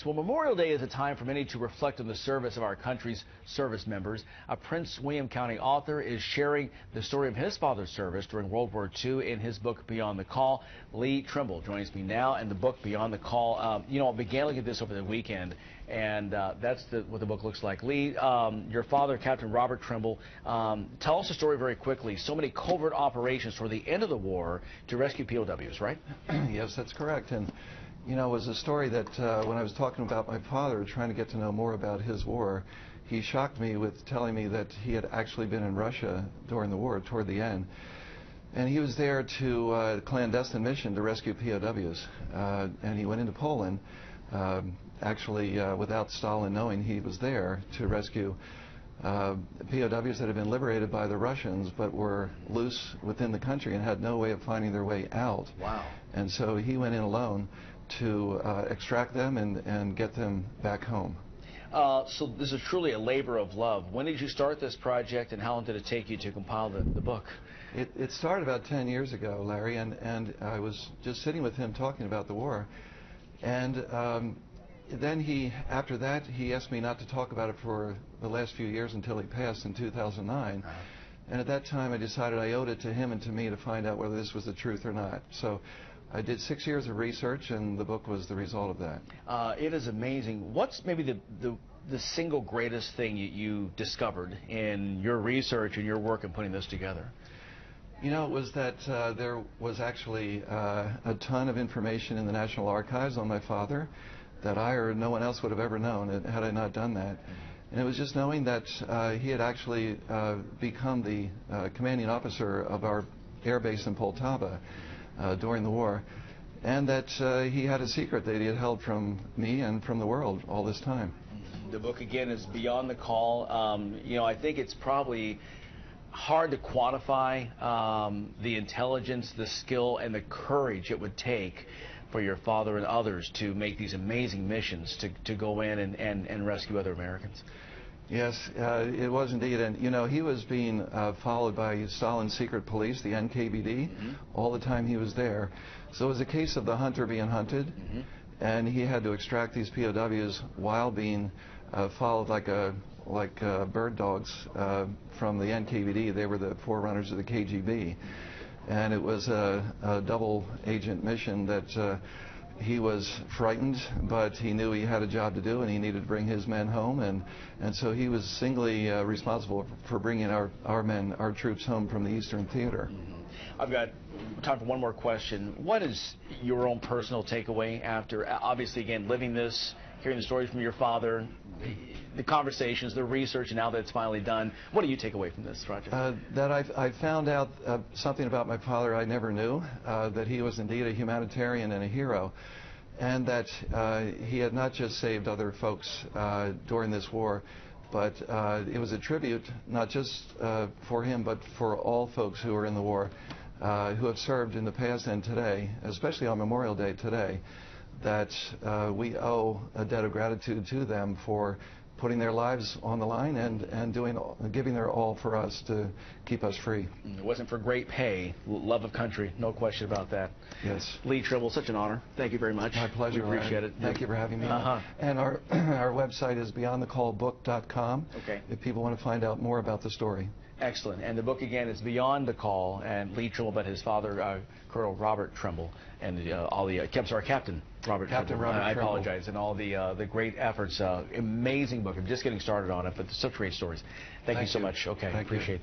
Well, Memorial Day is a time for many to reflect on the service of our country's service members. A Prince William County author is sharing the story of his father's service during World War II in his book, Beyond the Call. Lee Trimble joins me now in the book, Beyond the Call. I began looking at this over the weekend, and that's what the book looks like. Lee, your father, Captain Robert Trimble, tell us the story very quickly. So many covert operations toward the end of the war to rescue POWs, right? Yes, that's correct. And it was a story that when I was talking about my father, trying to get to know more about his war, he shocked me with telling me that he had actually been in Russia during the war, toward the end. And he was there to a clandestine mission to rescue POWs. And he went into Poland, actually without Stalin knowing he was there, to rescue POWs that had been liberated by the Russians but were loose within the country and had no way of finding their way out. Wow. And so he went in alone to extract them and get them back home. So this is truly a labor of love. When did you start this project, and how long did it take you to compile the book? It started about 10 years ago, Larry, and I was just sitting with him talking about the war. And then after that, he asked me not to talk about it for the last few years until he passed in 2009. And at that time, I decided I owed it to him and to me to find out whether this was the truth or not. So I did 6 years of research, and the book was the result of that. It is amazing. What's maybe the single greatest thing you discovered in your research and your work in putting this together? It was that there was actually a ton of information in the National Archives on my father that I or no one else would have ever known had I not done that. And it was just knowing that he had actually become the commanding officer of our air base in Poltava during the war, and that he had a secret that he had held from me and from the world all this time. The book, again, is Beyond the Call. I think it's probably hard to quantify the intelligence, the skill, and the courage it would take for your father and others to make these amazing missions to go in and rescue other Americans. Yes, it was indeed. And, he was being followed by Stalin's secret police, the NKVD, all the time he was there. So it was a case of the hunter being hunted, and he had to extract these POWs while being followed like bird dogs from the NKVD. They were the forerunners of the KGB. And it was a double agent mission that he was frightened, but he knew he had a job to do and he needed to bring his men home, and so he was singly responsible for bringing our troops home from the Eastern Theater. I've got time for one more question. What is your own personal takeaway after, obviously, again, living this, hearing the stories from your father, the conversations, the research, and now that it's finally done? What do you take away from this project? That I found out something about my father I never knew, that he was indeed a humanitarian and a hero, and that he had not just saved other folks during this war, but it was a tribute not just for him, but for all folks who were in the war, who have served in the past and today, especially on Memorial Day today, that we owe a debt of gratitude to them for putting their lives on the line and giving their all for us to keep us free. It wasn't for great pay, love of country, no question about that. Yes. Lee Trimble, such an honor. Thank you very much. My pleasure. We appreciate it. Thank you for having me. And our website is beyondthecallbook.com. Okay. If people want to find out more about the story. Excellent. And the book, again, is Beyond the Call, and Lee Trimble, but his father, Colonel Robert Trimble, and Captain Robert Trimble. I apologize, and all the great efforts. Amazing book. I'm just getting started on it, but such great stories. Thank you so much. Okay, appreciate that.